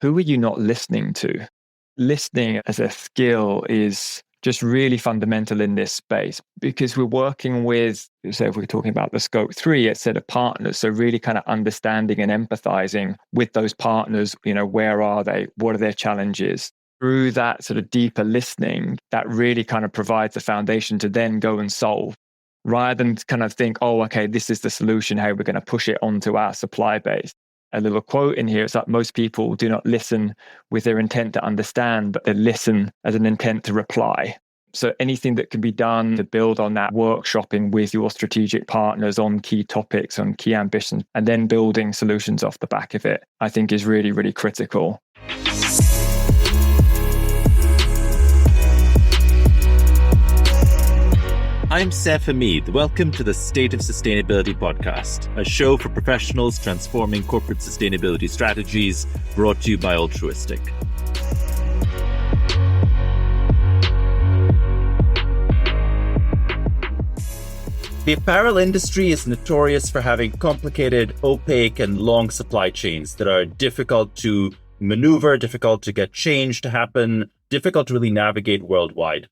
who are you not listening to? Listening as a skill is just really fundamental in this space because we're working with, so if we're talking about the scope 3, a set of partners. So really kind of understanding and empathizing with those partners, where are they? What are their challenges? Through that sort of deeper listening, that really kind of provides the foundation to then go and solve rather than kind of think, oh, okay, this is the solution, how we're going to push it onto our supply base. A little quote in here is that most people do not listen with their intent to understand, but they listen as an intent to reply. So anything that can be done to build on that workshopping with your strategic partners on key topics, on key ambitions, and then building solutions off the back of it, I think is really, really critical. I'm Saif Hamid. Welcome to the State of Sustainability podcast, a show for professionals transforming corporate sustainability strategies, brought to you by Altruistic. The apparel industry is notorious for having complicated, opaque, and long supply chains that are difficult to maneuver, difficult to get change to happen, difficult to really navigate worldwide.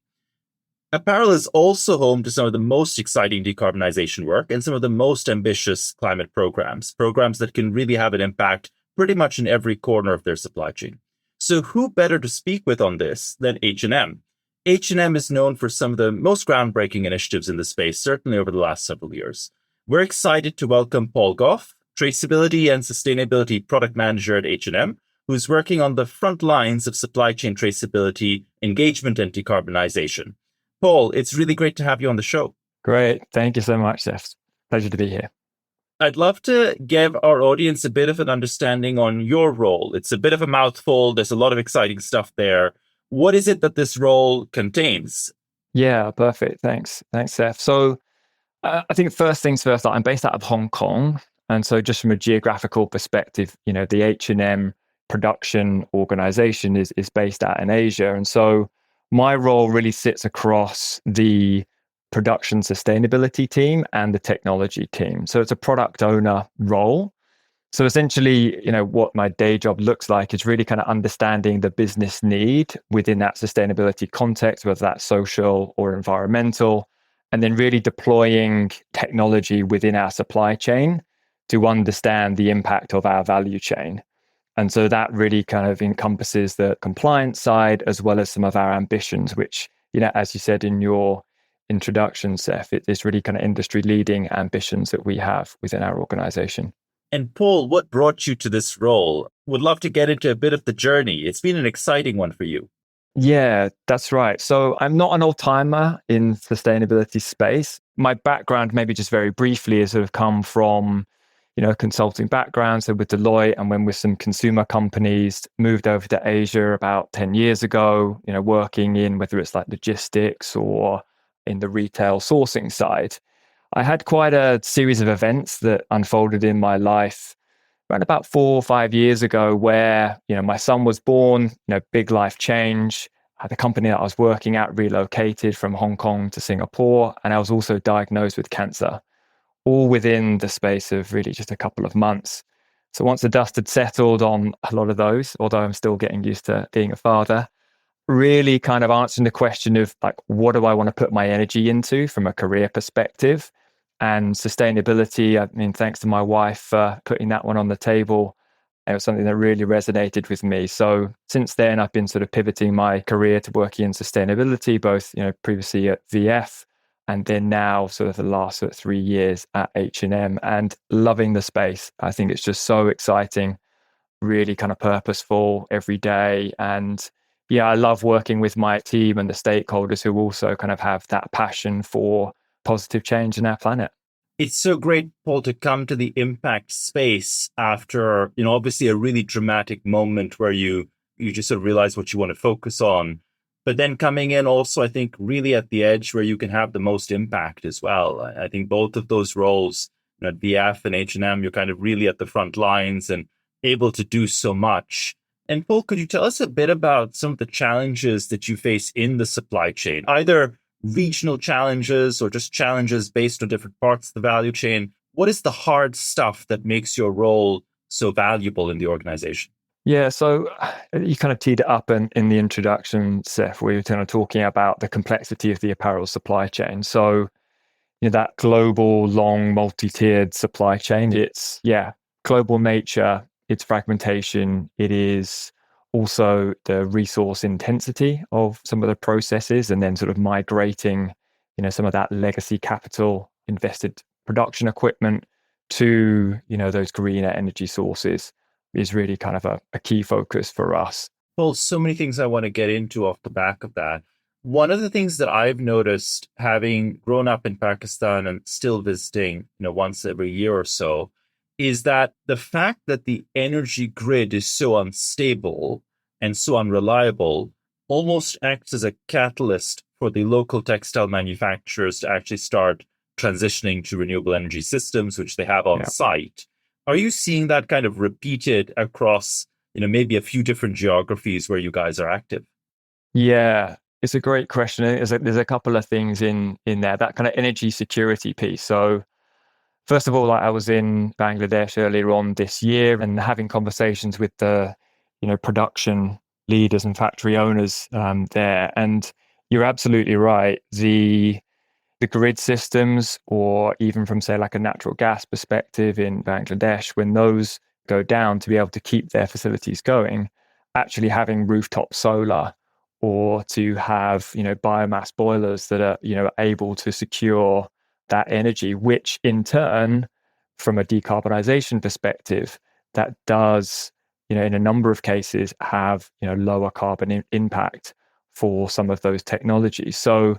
Apparel is also home to some of the most exciting decarbonisation work and some of the most ambitious climate programs that can really have an impact pretty much in every corner of their supply chain. So who better to speak with on this than H&M? H&M is known for some of the most groundbreaking initiatives in the space, certainly over the last several years. We're excited to welcome Paul Goff, Traceability and Sustainability Product Manager at H&M, who's working on the front lines of supply chain traceability, engagement, and decarbonisation. Paul, it's really great to have you on the show. Great. Thank you so much, Saif. Pleasure to be here. I'd love to give our audience a bit of an understanding on your role. It's a bit of a mouthful. There's a lot of exciting stuff there. What is it that this role contains? Yeah, perfect. Thanks, Saif. So I think first things first, I'm based out of Hong Kong. And so just from a geographical perspective, the H&M production organization is based out in Asia. And so my role really sits across the production sustainability team and the technology team. So it's a product owner role. So essentially, what my day job looks like is really kind of understanding the business need within that sustainability context, whether that's social or environmental, and then really deploying technology within our supply chain to understand the impact of our value chain. And so that really kind of encompasses the compliance side as well as some of our ambitions, which, as you said in your introduction, Saif, it is really kind of industry leading ambitions that we have within our organization. And Paul, what brought you to this role? Would love to get into a bit of the journey. It's been an exciting one for you. Yeah, that's right. So I'm not an old-timer in sustainability space. My background, maybe just very briefly, has sort of come from consulting background. So with Deloitte and when with some consumer companies, moved over to Asia about 10 years ago, working in whether it's like logistics or in the retail sourcing side. I had quite a series of events that unfolded in my life around about 4 or 5 years ago where, my son was born, big life change. I had the company that I was working at relocated from Hong Kong to Singapore, and I was also diagnosed with cancer, all within the space of really just a couple of months. So once the dust had settled on a lot of those, although I'm still getting used to being a father, really kind of answering the question of like, what do I want to put my energy into from a career perspective? And sustainability, I mean, thanks to my wife for putting that one on the table, it was something that really resonated with me. So since then, I've been sort of pivoting my career to working in sustainability, both, previously at VF, and then now sort of the last 3 years at H&M, and loving the space. I think it's just so exciting, really kind of purposeful every day. And yeah, I love working with my team and the stakeholders who also kind of have that passion for positive change in our planet. It's so great, Paul, to come to the impact space after, obviously a really dramatic moment where you just sort of realize what you want to focus on. But then coming in also, I think, really at the edge where you can have the most impact as well. I think both of those roles, at VF and H&M, you're kind of really at the front lines and able to do so much. And Paul, could you tell us a bit about some of the challenges that you face in the supply chain, either regional challenges or just challenges based on different parts of the value chain? What is the hard stuff that makes your role so valuable in the organization? Yeah, so you kind of teed it up in the introduction, Seth. We were kind of talking about the complexity of the apparel supply chain. So, that global, long, multi-tiered supply chain, it's, yeah, global nature, it's fragmentation, it is also the resource intensity of some of the processes, and then sort of migrating, some of that legacy capital invested production equipment to, those greener energy sources is really kind of a key focus for us. Well, so many things I want to get into off the back of that. One of the things that I've noticed, having grown up in Pakistan and still visiting, once every year or so, is that the fact that the energy grid is so unstable and so unreliable almost acts as a catalyst for the local textile manufacturers to actually start transitioning to renewable energy systems, which they have on Yeah. site. Are you seeing that kind of repeated across maybe a few different geographies where you guys are active? Yeah, it's a great question. There's a couple of things in there, that kind of energy security piece. So first of all, like I was in Bangladesh earlier on this year and having conversations with the, production leaders and factory owners there. And you're absolutely right. The grid systems, or even from, say, like a natural gas perspective in Bangladesh, when those go down, to be able to keep their facilities going, actually having rooftop solar or to have, biomass boilers that are, able to secure that energy, which in turn, from a decarbonisation perspective, that does, in a number of cases have, lower carbon impact for some of those technologies. So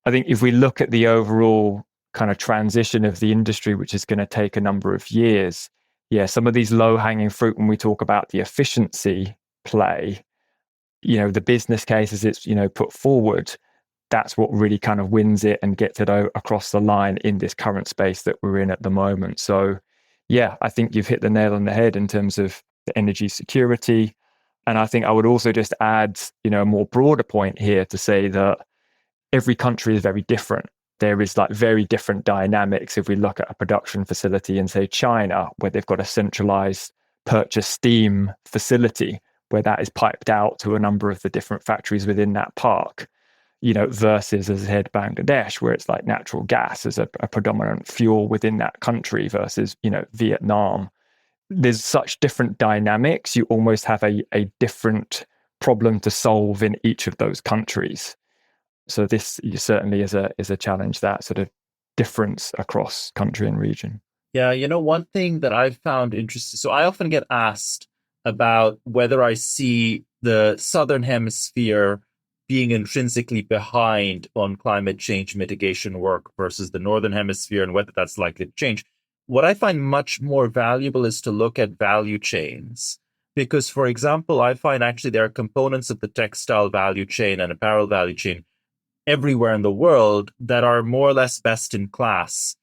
I think if we look at the overall kind of transition of the industry, which is going to take a number of years, yeah, some of these low hanging fruit, when we talk about the efficiency play, the business cases it's, put forward, that's what really kind of wins it and gets it across the line in this current space that we're in at the moment. So, yeah, I think you've hit the nail on the head in terms of the energy security. And I think I would also just add, a more broader point here to say that every country is very different. There is like very different dynamics. If we look at a production facility in, say, China, where they've got a centralized purchase steam facility, where that is piped out to a number of the different factories within that park, versus, as I said, Bangladesh, where it's like natural gas as a predominant fuel within that country versus, Vietnam. There's such different dynamics. You almost have a different problem to solve in each of those countries. So this certainly is a challenge, that sort of difference across country and region. Yeah, one thing that I've found interesting. So I often get asked about whether I see the Southern Hemisphere being intrinsically behind on climate change mitigation work versus the Northern Hemisphere and whether that's likely to change. What I find much more valuable is to look at value chains. Because, for example, I find actually there are components of the textile value chain and apparel value chain everywhere in the world that are more or less best in class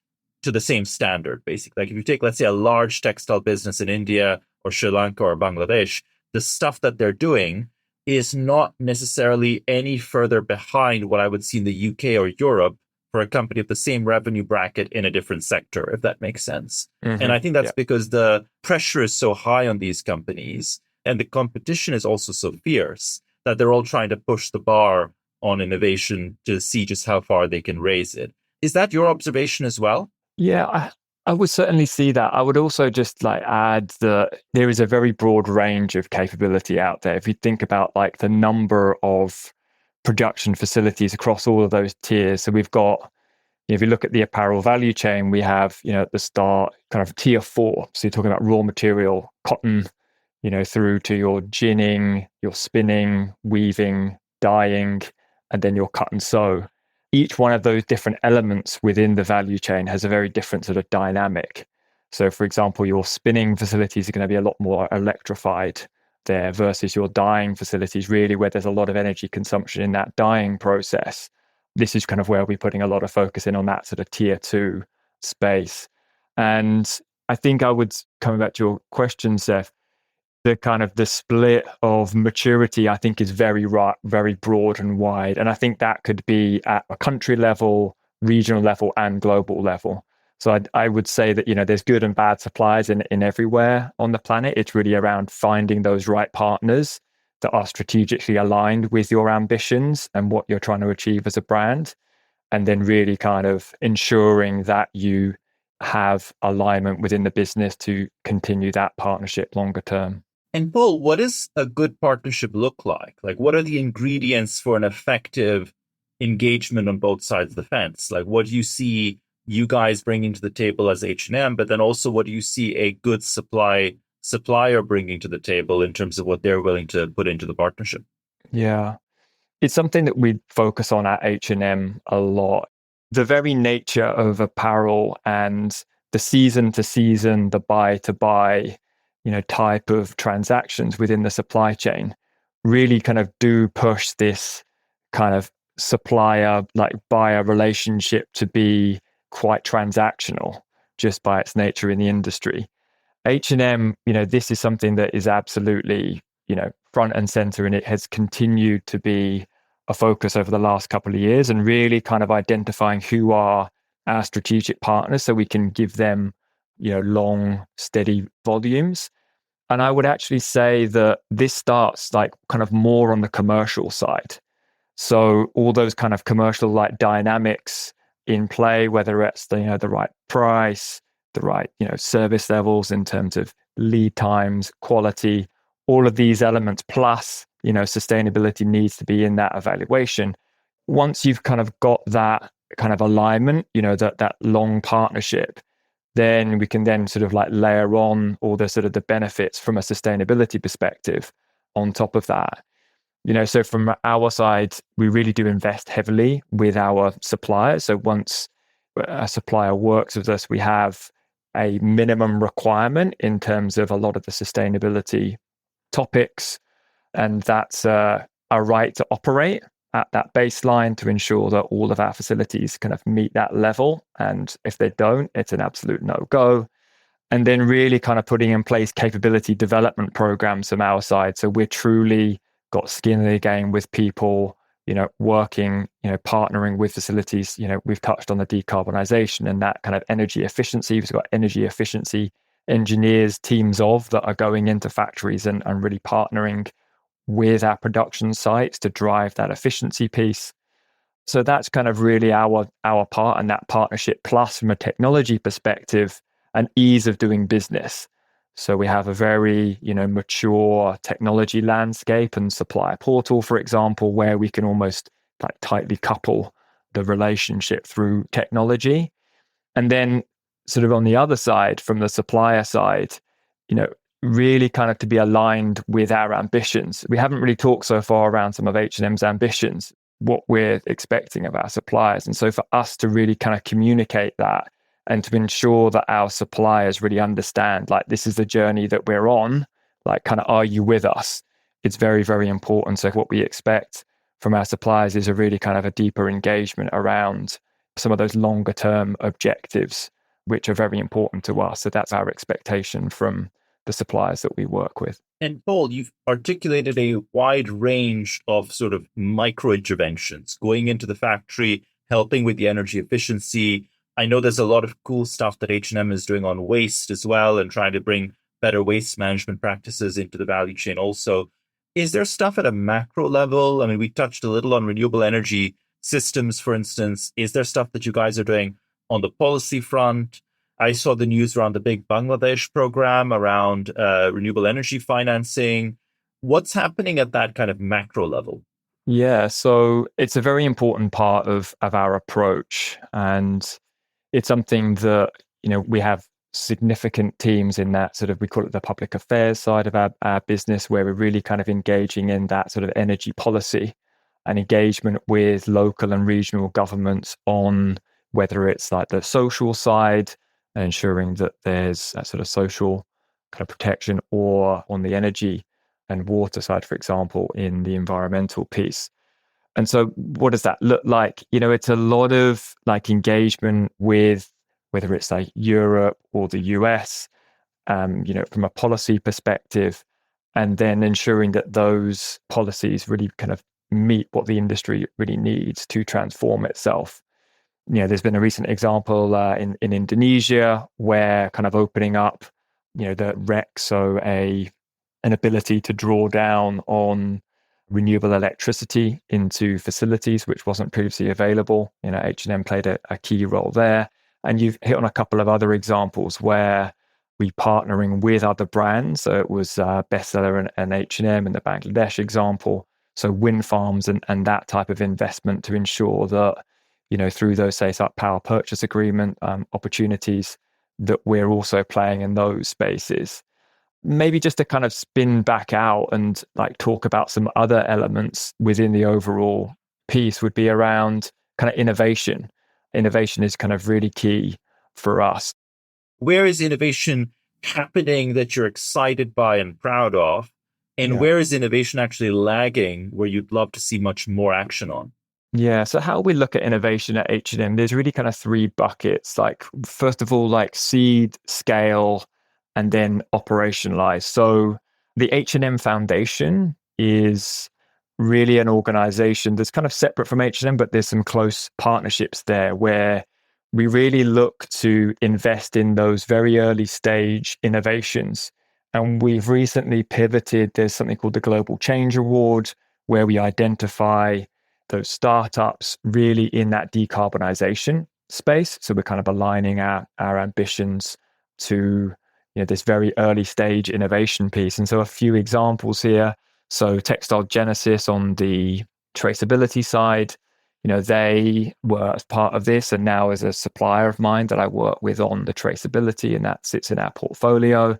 to the same standard, basically. Like if you take, let's say, a large textile business in India or Sri Lanka or Bangladesh, the stuff that they're doing is not necessarily any further behind what I would see in the UK or Europe for a company of the same revenue bracket in a different sector, if that makes sense. Mm-hmm. And I think that's Yeah. because the pressure is so high on these companies and the competition is also so fierce that they're all trying to push the bar on innovation to see just how far they can raise it. Is that your observation as well? Yeah, I would certainly see that. I would also just like add that there is a very broad range of capability out there. If you think about like the number of production facilities across all of those tiers. So we've got, if you look at the apparel value chain, we have, at the start kind of tier 4. So you're talking about raw material, cotton, through to your ginning, your spinning, weaving, dyeing, and then your cut and sew. Each one of those different elements within the value chain has a very different sort of dynamic. So, for example, your spinning facilities are going to be a lot more electrified there versus your dyeing facilities, really, where there's a lot of energy consumption in that dyeing process. This is kind of where we're putting a lot of focus in on that sort of tier 2 space. And I think I would, coming back to your question, Seth, the kind of the split of maturity, I think, is very broad and wide. And I think that could be at a country level, regional level, and global level. So I would say that, there's good and bad suppliers in everywhere on the planet. It's really around finding those right partners that are strategically aligned with your ambitions and what you're trying to achieve as a brand. And then really kind of ensuring that you have alignment within the business to continue that partnership longer term. And Paul, what does a good partnership look like? Like, what are the ingredients for an effective engagement on both sides of the fence? Like, what do you see you guys bringing to the table as H&M, but then also what do you see a good supplier bringing to the table in terms of what they're willing to put into the partnership? Yeah. It's something that we focus on at H&M a lot. The very nature of apparel and the season to season, the buy to buy, type of transactions within the supply chain really kind of do push this kind of supplier like buyer relationship to be quite transactional just by its nature in the industry. H&M, this is something that is absolutely, front and center, and it has continued to be a focus over the last couple of years, and really kind of identifying who are our strategic partners so we can give them, long, steady volumes. And I would actually say that this starts like kind of more on the commercial side. So all those kind of commercial like dynamics in play, whether it's the right price, the right service levels in terms of lead times, quality, all of these elements, plus sustainability needs to be in that evaluation. Once you've kind of got that kind of alignment, that long partnership, then we can then sort of like layer on all the sort of the benefits from a sustainability perspective on top of that. So from our side, we really do invest heavily with our suppliers. So once a supplier works with us, we have a minimum requirement in terms of a lot of the sustainability topics. And that's a right to operate at that baseline to ensure that all of our facilities kind of meet that level. And if they don't, it's an absolute no-go. And then really kind of putting in place capability development programs from our side. So we're truly got skin in the game with people, working, partnering with facilities. We've touched on the decarbonisation and that kind of energy efficiency. We've got energy efficiency engineers, teams that are going into factories and really partnering with our production sites to drive that efficiency piece. So that's kind of really our part, and that partnership, plus from a technology perspective, an ease of doing business. So we have a very, mature technology landscape and supplier portal, for example, where we can almost like tightly couple the relationship through technology. And then sort of on the other side, from the supplier side, really kind of to be aligned with our ambitions. We haven't really talked so far around some of H&M's ambitions, what we're expecting of our suppliers. And so for us to really kind of communicate that and to ensure that our suppliers really understand, like, this is the journey that we're on, like, kind of, are you with us? It's very, very important. So what we expect from our suppliers is a really kind of a deeper engagement around some of those longer term objectives, which are very important to us. So that's our expectation from the suppliers that we work with. And Paul, you've articulated a wide range of sort of micro interventions, going into the factory, helping with the energy efficiency. I know there's a lot of cool stuff that H&M is doing on waste as well, and trying to bring better waste management practices into the value chain also. Is there stuff at a macro level? I mean, we touched a little on renewable energy systems, for instance. Is there stuff that you guys are doing on the policy front? I saw the news around the big Bangladesh program around renewable energy financing. What's happening at that kind of macro level? Yeah, so it's a very important part of our approach. And it's something that, we have significant teams in that sort of, we call it the public affairs side of our business, where we're really kind of engaging in that sort of energy policy and engagement with local and regional governments on whether it's like the social side and ensuring that there's that sort of social kind of protection, or on the energy and water side, for example, in the environmental piece. And so what does that look like? It's a lot of like engagement with whether it's like Europe or the US, from a policy perspective, and then ensuring that those policies really kind of meet what the industry really needs to transform itself. There's been a recent example in Indonesia where kind of opening up, the REC, so an ability to draw down on renewable electricity into facilities, which wasn't previously available. H&M played a key role there. And you've hit on a couple of other examples where we partnering with other brands. So it was Bestseller and H&M in the Bangladesh example. So wind farms and that type of investment to ensure that, through those, say, power purchase agreement opportunities, that we're also playing in those spaces. Maybe just to kind of spin back out and like talk about some other elements within the overall piece would be around kind of innovation. Innovation is kind of really key for us. Where is innovation happening that you're excited by and proud of? And Yeah. where is innovation actually lagging where you'd love to see much more action on? Yeah. So how we look at innovation at H&M, there's really kind of three buckets. Like, first of all, like seed, scale, and then operationalize. So the H&M Foundation is really an organization that's kind of separate from H&M, but there's some close partnerships there where we really look to invest in those very early stage innovations. And we've recently pivoted. There's something called the Global Change Award, where we identify those startups really in that decarbonisation space. So we're kind of aligning our ambitions to this very early stage innovation piece. And so a few examples here. So Textile Genesis on the traceability side, they were as part of this, and now as a supplier of mine that I work with on the traceability, and that sits in our portfolio.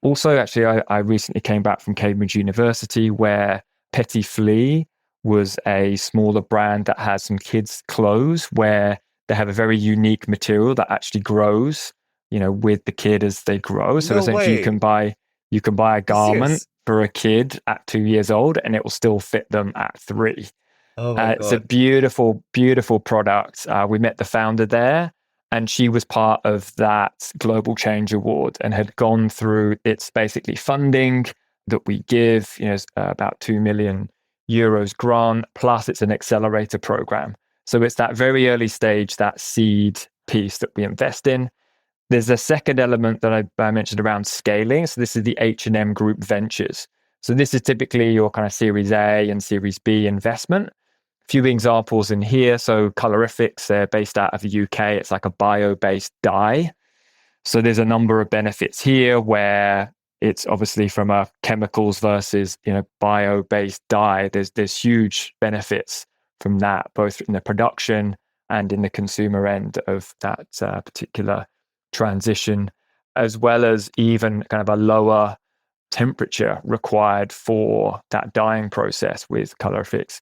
Also, actually, I recently came back from Cambridge University, where Petit Flea was a smaller brand that has some kids' clothes where they have a very unique material that actually grows, with the kid as they grow. So No essentially, way. you can buy a Are you garment serious? for a kid at 2 years old, and it will still fit them at 3. Oh my It's a God. beautiful, beautiful product. We met the founder there, and she was part of that Global Change Award and had gone through its basically funding that we give, about 2 million euros grant, plus it's an accelerator program. So it's that very early stage, that seed piece that we invest in. There's a second element that I mentioned around scaling. So this is the H&M Group Ventures. So this is typically your kind of Series A and Series B investment. Few examples in here. So Colorifics, they're based out of the UK. It's like a bio-based dye. So there's a number of benefits here where it's obviously from a chemicals versus bio-based dye. There's huge benefits from that, both in the production and in the consumer end of that particular transition, as well as even kind of a lower temperature required for that dyeing process with Colorifics.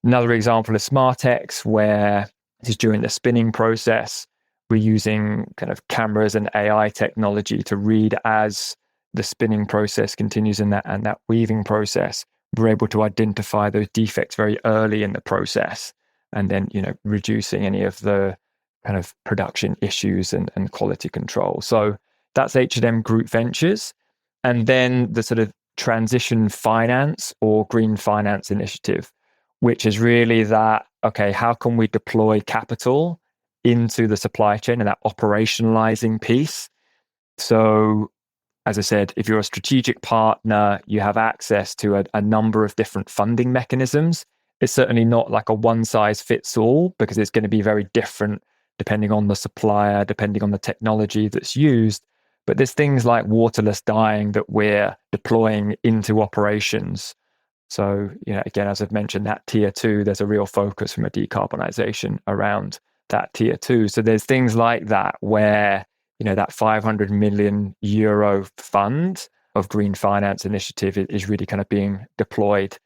Another example is SmartX, where this is during the spinning process. We're using kind of cameras and AI technology to read as the spinning process continues in that weaving process. We're able to identify those defects very early in the process, and then reducing any of the kind of production issues and quality control. So that's H&M Group Ventures. And then the sort of transition finance or green finance initiative, which is really that, okay, how can we deploy capital into the supply chain and that operationalizing piece? So, as I said, if you're a strategic partner, you have access to a number of different funding mechanisms. It's certainly not like a one size fits all, because it's going to be very different depending on the supplier, depending on the technology that's used. But there's things like waterless dyeing that we're deploying into operations. So, again, as I've mentioned, that tier two, there's a real focus from a decarbonisation around that tier two. So there's things like that where, that 500 million euro fund of green finance initiative is really kind of being deployed,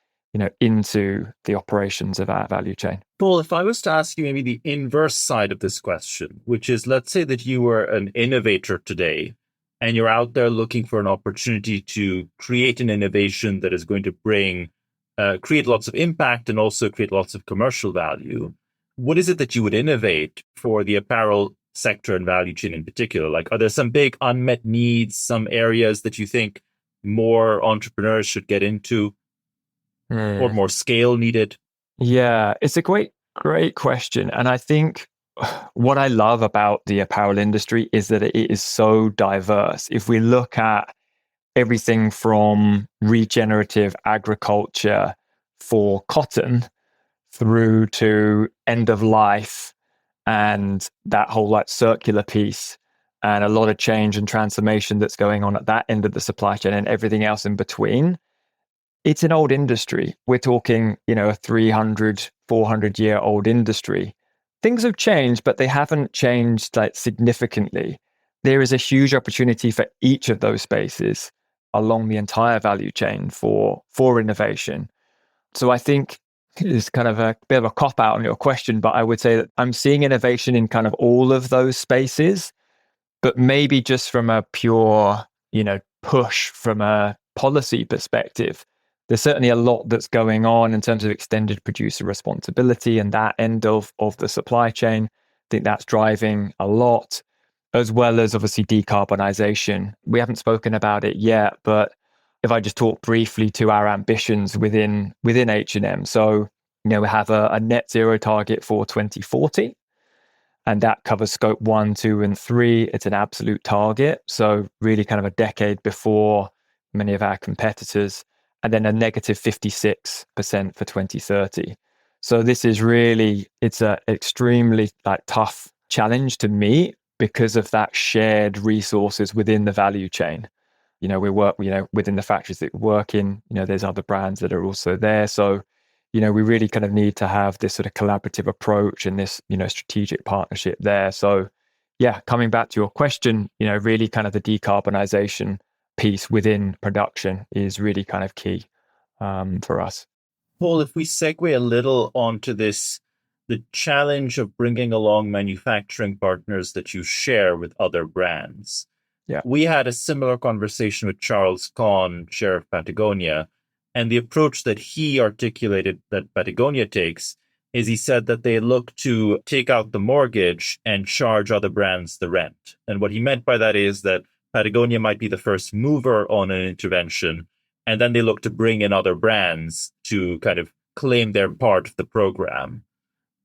into the operations of our value chain. Paul, if I was to ask you maybe the inverse side of this question, which is, let's say that you were an innovator today and you're out there looking for an opportunity to create an innovation that is going to create lots of impact and also create lots of commercial value. What is it that you would innovate for the apparel sector and value chain in particular? Like, are there some big unmet needs, some areas that you think more entrepreneurs should get into or more scale needed? Yeah, it's a great question. And I think what I love about the apparel industry is that it is so diverse. If we look at everything from regenerative agriculture for cotton through to end of life and that whole like circular piece and a lot of change and transformation that's going on at that end of the supply chain and everything else in between, it's an old industry. We're talking, a 300, 400 year old industry. Things have changed, but they haven't changed like significantly. There is a huge opportunity for each of those spaces along the entire value chain for innovation. So I think it's kind of a bit of a cop out on your question, but I would say that I'm seeing innovation in kind of all of those spaces, but maybe just from a pure, push from a policy perspective. There's certainly a lot that's going on in terms of extended producer responsibility and that end of the supply chain. I think that's driving a lot, as well as obviously decarbonisation. We haven't spoken about it yet, but if I just talk briefly to our ambitions within H&M. So, we have a net zero target for 2040. And that covers scope 1, 2, and 3. It's an absolute target. So really kind of a decade before many of our competitors. And then a negative 56% for 2030. So this is really, it's an extremely tough challenge to meet because of that shared resources within the value chain. We work, within the factories that we work in, there's other brands that are also there. So we really kind of need to have this sort of collaborative approach and this, strategic partnership there. So, yeah, coming back to your question, really kind of the decarbonisation piece within production is really kind of key for us. Paul, if we segue a little onto this, the challenge of bringing along manufacturing partners that you share with other brands. Yeah, we had a similar conversation with Charles Kahn, chair of Patagonia. And the approach that he articulated that Patagonia takes is he said that they look to take out the mortgage and charge other brands the rent. And what he meant by that is that Patagonia might be the first mover on an intervention, and then they look to bring in other brands to kind of claim their part of the program.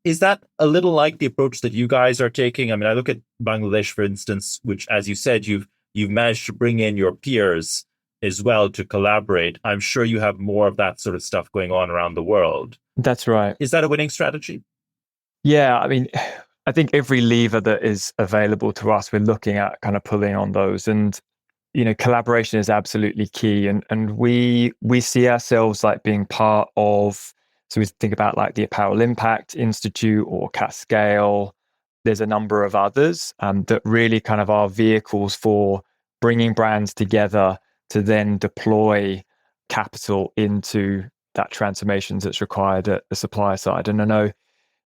Is that a little like the approach that you guys are taking? I mean, I look at Bangladesh, for instance, which, as you said, you've managed to bring in your peers as well to collaborate. I'm sure you have more of that sort of stuff going on around the world. That's right. Is that a winning strategy? Yeah, I mean, I think every lever that is available to us, we're looking at kind of pulling on those. And, collaboration is absolutely key. And we see ourselves like being part of, so we think about like the Apparel Impact Institute or Cascale. There's a number of others that really kind of are vehicles for bringing brands together to then deploy capital into that transformation that's required at the supplier side. And I know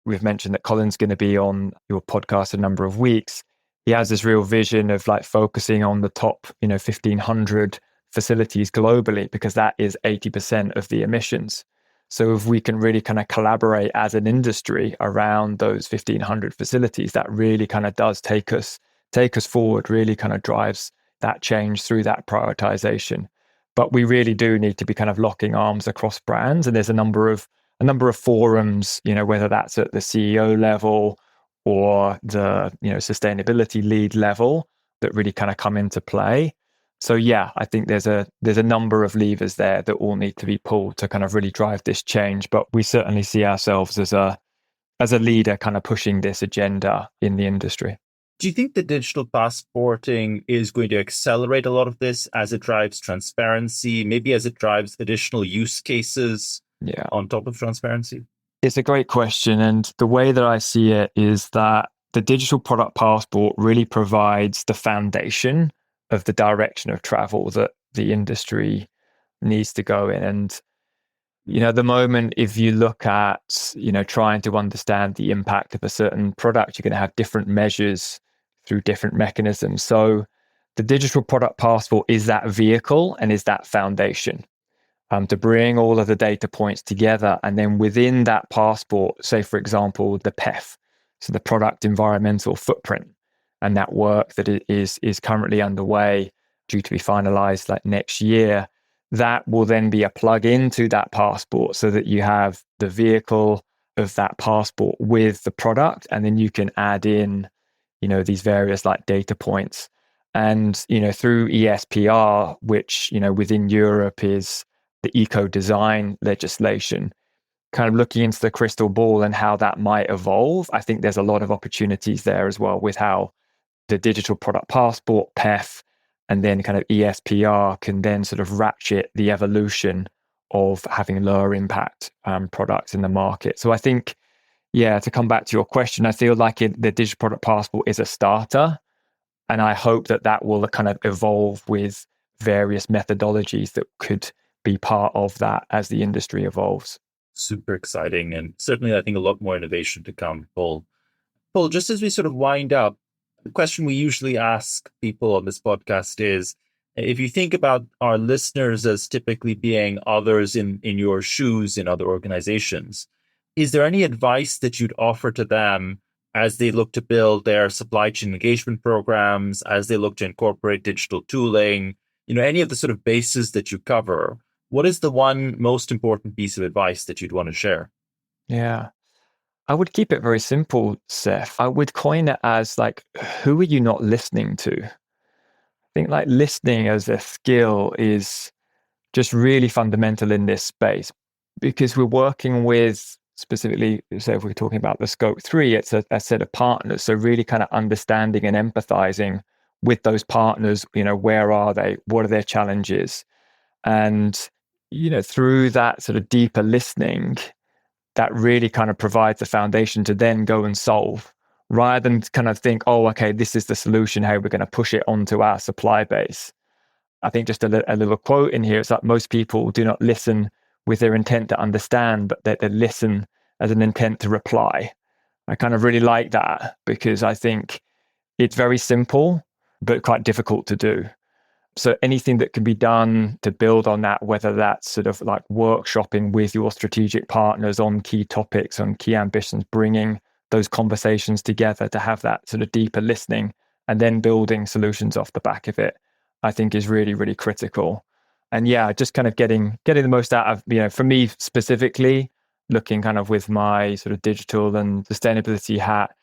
we've mentioned that Colin's going to be on your podcast a number of weeks. He has this real vision of like focusing on the top, 1,500 facilities globally, because that is 80% of the emissions. So if we can really kind of collaborate as an industry around those 1,500 facilities, that really kind of does take us forward, really kind of drives that change through that prioritization. But we really do need to be kind of locking arms across brands. And there's a number of forums, whether that's at the CEO level or the, sustainability lead level, that really kind of come into play. So yeah, I think there's a number of levers there that all need to be pulled to kind of really drive this change. But we certainly see ourselves as a leader kind of pushing this agenda in the industry. Do you think the digital passporting is going to accelerate a lot of this as it drives transparency, maybe as it drives additional use cases on top of transparency? It's a great question. And the way that I see it is that the digital product passport really provides the foundation of the direction of travel that the industry needs to go in. And, at the moment, if you look at, trying to understand the impact of a certain product, you're going to have different measures through different mechanisms. So the digital product passport is that vehicle and is that foundation to bring all of the data points together. And then within that passport, say, for example, the PEF, so the product environmental footprint, and that work that is currently underway, due to be finalized like next year, that will then be a plug into that passport so that you have the vehicle of that passport with the product, and then you can add in, these various like data points. And, through ESPR, which, within Europe is the eco design legislation, kind of looking into the crystal ball and how that might evolve, I think there's a lot of opportunities there as well with how the digital product passport, PEF, and then kind of ESPR can then sort of ratchet the evolution of having lower impact products in the market. So I think, yeah, to come back to your question, I feel like the digital product passport is a starter. And I hope that that will kind of evolve with various methodologies that could be part of that as the industry evolves. Super exciting. And certainly, I think a lot more innovation to come, Paul. Paul, just as we sort of wind up, the question we usually ask people on this podcast is, if you think about our listeners as typically being others in your shoes in other organizations, is there any advice that you'd offer to them as they look to build their supply chain engagement programs, as they look to incorporate digital tooling, any of the sort of bases that you cover? What is the one most important piece of advice that you'd want to share? Yeah. I would keep it very simple, Seth. I would coin it as like, who are you not listening to? I think like listening as a skill is just really fundamental in this space, because we're working with specifically, so if we're talking about the scope 3, it's a set of partners. So really kind of understanding and empathizing with those partners, where are they? What are their challenges? And, through that sort of deeper listening, that really kind of provides the foundation to then go and solve, rather than kind of think, oh, okay, this is the solution, how we're going to push it onto our supply base. I think just a little quote in here, it's like most people do not listen with their intent to understand, but they listen as an intent to reply. I kind of really like that, because I think it's very simple, but quite difficult to do. So anything that can be done to build on that, whether that's sort of like workshopping with your strategic partners on key topics, on key ambitions, bringing those conversations together to have that sort of deeper listening and then building solutions off the back of it, I think is really, really critical. And yeah, just kind of getting the most out of, for me specifically, looking kind of with my sort of digital and sustainability hat,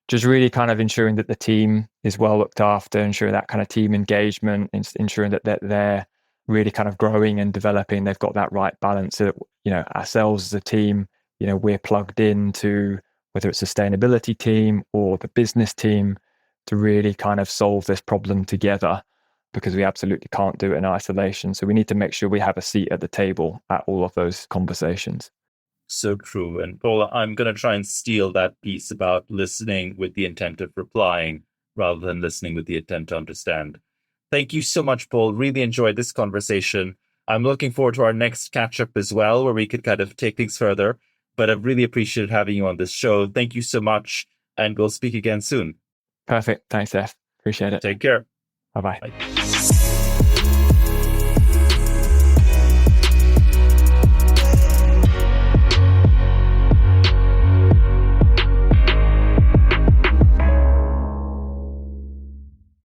just really kind of ensuring that the team is well looked after, ensuring that kind of team engagement, ensuring that they're really kind of growing and developing. They've got that right balance. So that, ourselves as a team, we're plugged into whether it's sustainability team or the business team to really kind of solve this problem together, because we absolutely can't do it in isolation. So we need to make sure we have a seat at the table at all of those conversations. So true. And Paul, I'm going to try and steal that piece about listening with the intent of replying rather than listening with the intent to understand. Thank you so much, Paul. Really enjoyed this conversation. I'm looking forward to our next catch up as well, where we could kind of take things further. But I've really appreciated having you on this show. Thank you so much. And we'll speak again soon. Perfect. Thanks, Seth. Appreciate it. Take care. Bye-bye. Bye.